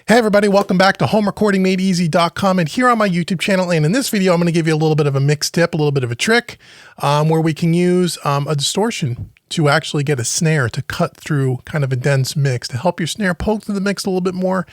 Hey everybody, welcome back to homerecordingmadeeasy.com, and here on my YouTube channel, and in this video I'm going to give you a little bit of a mix tip, a little bit of a trick where we can use a distortion to actually get a snare to cut through kind of a dense mix, to help your snare poke through the mix a little bit more.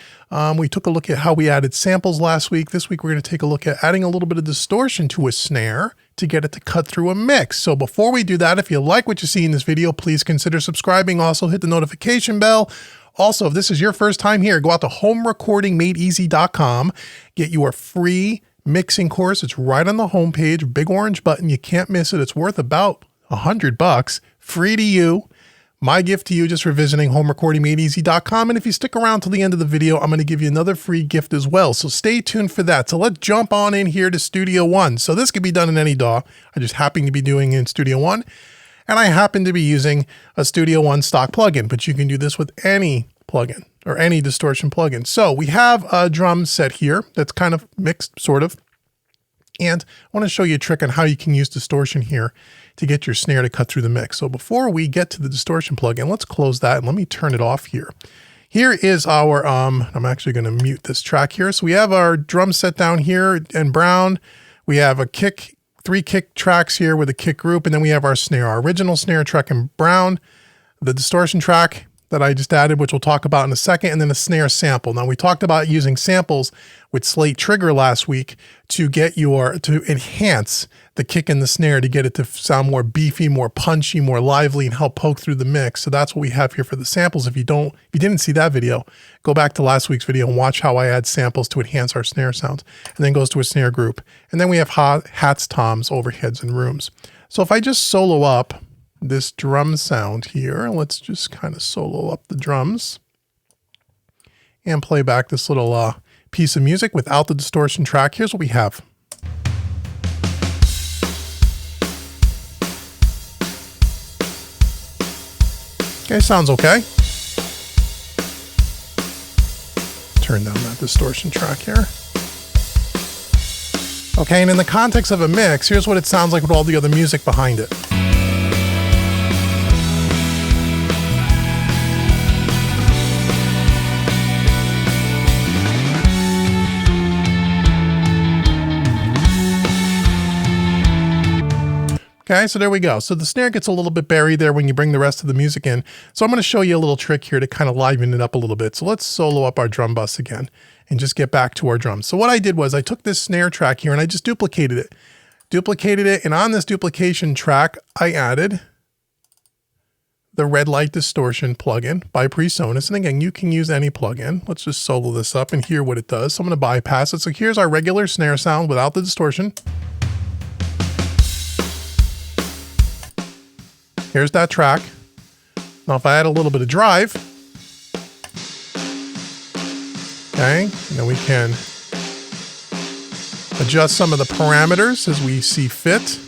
We took a look at how we added samples last week. This week we're going to take a look at adding a little bit of distortion to a snare to get it to cut through a mix. So before we do that, if you like what you see in this video, please consider subscribing. Also hit the notification bell. Also, if this is your first time here, go out to homerecordingmadeeasy.com, get your free mixing course. It's right on the homepage, big orange button. You can't miss it. It's worth about $100, free to you. My gift to you just for visiting homerecordingmadeeasy.com. And if you stick around till the end of the video, I'm going to give you another free gift as well. So stay tuned for that. So let's jump on in here to Studio One. So this could be done in any DAW. I just happen to be doing it in Studio One. And I happen to be using a Studio One stock plugin, but you can do this with any plugin or any distortion plugin. So we have a drum set here that's kind of mixed, sort of. And I want to show you a trick on how you can use distortion here to get your snare to cut through the mix. So before we get to the distortion plugin, let's close that and let me turn it off here. Here is our, I'm actually going to mute this track here. So we have our drum set down here in brown. We have a kick, 3 kick tracks here with a kick group, and then we have our snare, our original snare track in brown, the distortion track that I just added, which we'll talk about in a second, and then a snare sample. Now we talked about using samples with Slate Trigger last week to enhance the kick and the snare, to get it to sound more beefy, more punchy, more lively, and help poke through the mix. So that's what we have here for the samples. If you didn't see that video, go back to last week's video and watch how I add samples to enhance our snare sounds. And then goes to a snare group. And then we have hats, toms, overheads, and rooms. So if I just solo up this drum sound here, let's just kind of solo up the drums and play back this little piece of music without the distortion track. Here's what we have. Okay, sounds okay. Turn down that distortion track here. Okay, and in the context of a mix, here's what it sounds like with all the other music behind it. Okay, so there we go. So the snare gets a little bit buried there when you bring the rest of the music in. So I'm going to show you a little trick here to kind of liven it up a little bit. So let's solo up our drum bus again and just get back to our drums. So what I did was I took this snare track here and I just duplicated it. And on this duplication track, I added the red light distortion plugin by PreSonus. And again, you can use any plugin. Let's just solo this up and hear what it does. So I'm going to bypass it. So here's our regular snare sound without the distortion. Here's that track. Now if I add a little bit of drive, okay, and then we can adjust some of the parameters as we see fit.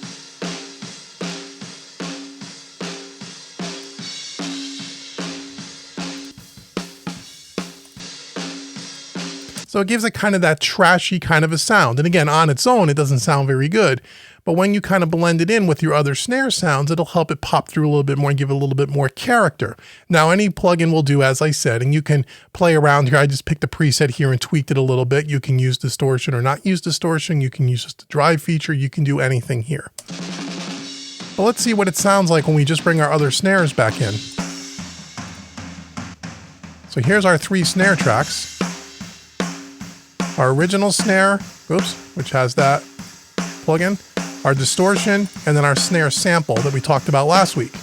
So it gives it kind of that trashy kind of a sound. And again, on its own, it doesn't sound very good. But when you kind of blend it in with your other snare sounds, it'll help it pop through a little bit more and give it a little bit more character. Now, any plugin will do, as I said, and you can play around here. I just picked a preset here and tweaked it a little bit. You can use distortion or not use distortion. You can use just the drive feature. You can do anything here. But let's see what it sounds like when we just bring our other snares back in. So here's our 3 snare tracks. Our original snare, which has that plugin, our distortion, and then our snare sample that we talked about last week.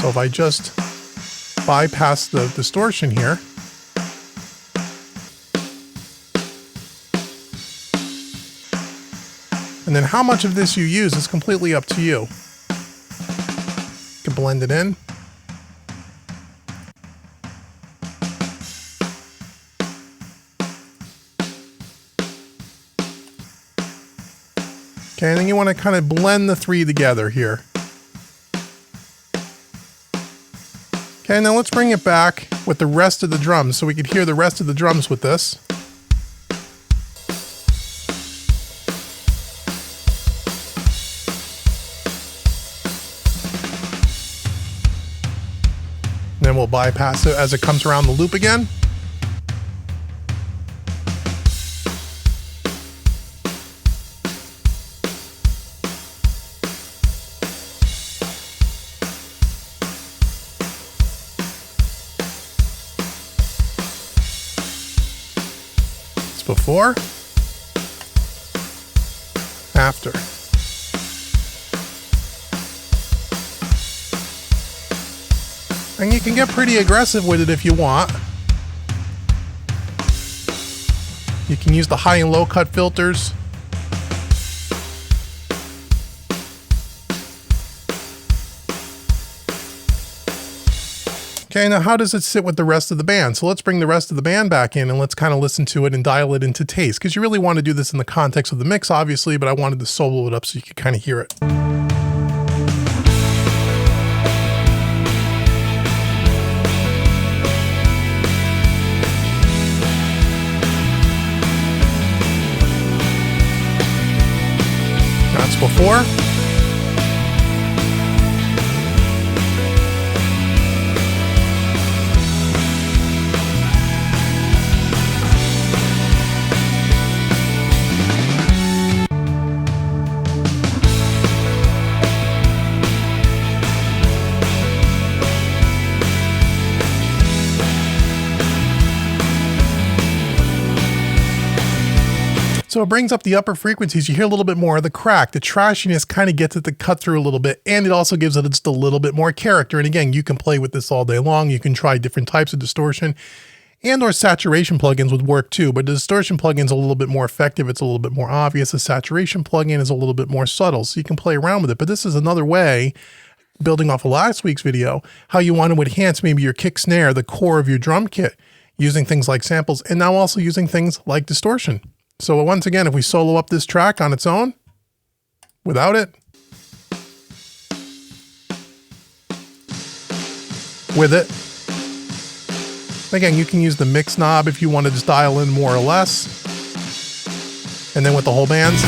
So if I just bypass the distortion here, and then how much of this you use is completely up to you. You can blend it in. Okay, and then you want to kind of blend the 3 together here. Okay, now let's bring it back with the rest of the drums so we could hear the rest of the drums with this. Then we'll bypass it as it comes around the loop again. Before, after. And you can get pretty aggressive with it if you want. You can use the high and low cut filters. Okay, now how does it sit with the rest of the band? So let's bring the rest of the band back in and let's kind of listen to it and dial it into taste, because you really want to do this in the context of the mix, obviously, but I wanted to solo it up so you could kind of hear it. That's before. So it brings up the upper frequencies. You hear a little bit more of the crack. The trashiness kind of gets it to cut through a little bit, and it also gives it just a little bit more character. And again, you can play with this all day long. You can try different types of distortion, and or saturation plugins would work too, but the distortion plugin is a little bit more effective. It's a little bit more obvious. The saturation plugin is a little bit more subtle, so you can play around with it. But this is another way, building off of last week's video, how you want to enhance maybe your kick snare, the core of your drum kit, using things like samples, and now also using things like distortion. So once again, if we solo up this track on its own, without it, with it, again, you can use the mix knob if you want to just dial in more or less, and then with the whole bands.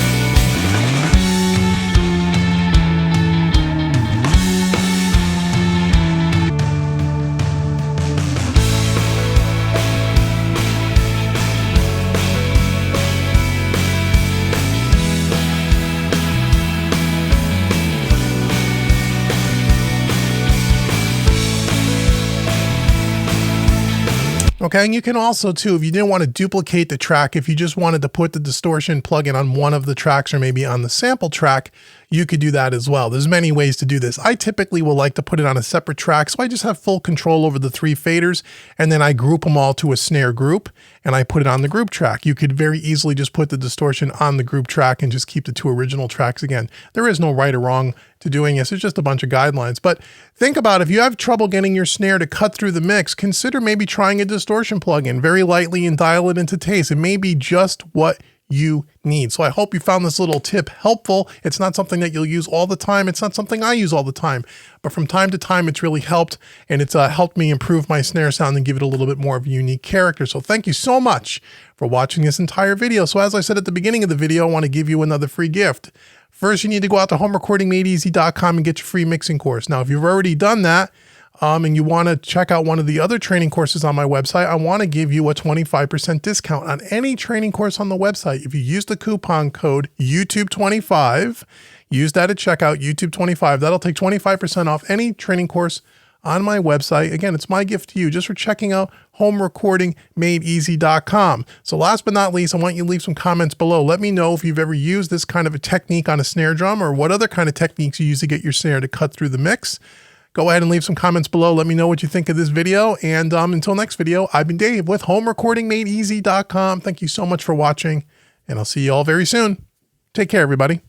Okay, and you can also too, if you didn't want to duplicate the track, if you just wanted to put the distortion plugin on one of the tracks or maybe on the sample track, you could do that as well. There's many ways to do this. I typically will like to put it on a separate track, so I just have full control over the 3 faders, and then I group them all to a snare group, and I put it on the group track. You could very easily just put the distortion on the group track and just keep the 2 original tracks. Again, there is no right or wrong to doing this. It's just a bunch of guidelines. But think about, if you have trouble getting your snare to cut through the mix, consider maybe trying a distortion plugin very lightly and dial it into taste. It may be just what you need. So I hope you found this little tip helpful. It's not something that you'll use all the time. It's not something I use all the time, but from time to time, it's really helped, and it's helped me improve my snare sound and give it a little bit more of a unique character. So thank you so much for watching this entire video. So as I said at the beginning of the video, I want to give you another free gift. First, you need to go out to homerecordingmadeeasy.com and get your free mixing course. Now, if you've already done that, and you want to check out one of the other training courses on my website, I want to give you a 25% discount on any training course on the website. If you use the coupon code YouTube25, use that at checkout, YouTube25, that'll take 25% off any training course on my website. Again, it's my gift to you just for checking out homerecordingmadeeasy.com. So last but not least, I want you to leave some comments below. Let me know if you've ever used this kind of a technique on a snare drum, or what other kind of techniques you use to get your snare to cut through the mix. Go ahead and leave some comments below. Let me know what you think of this video. And until next video, I've been Dave with homerecordingmadeeasy.com. Thank you so much for watching, and I'll see you all very soon. Take care, everybody.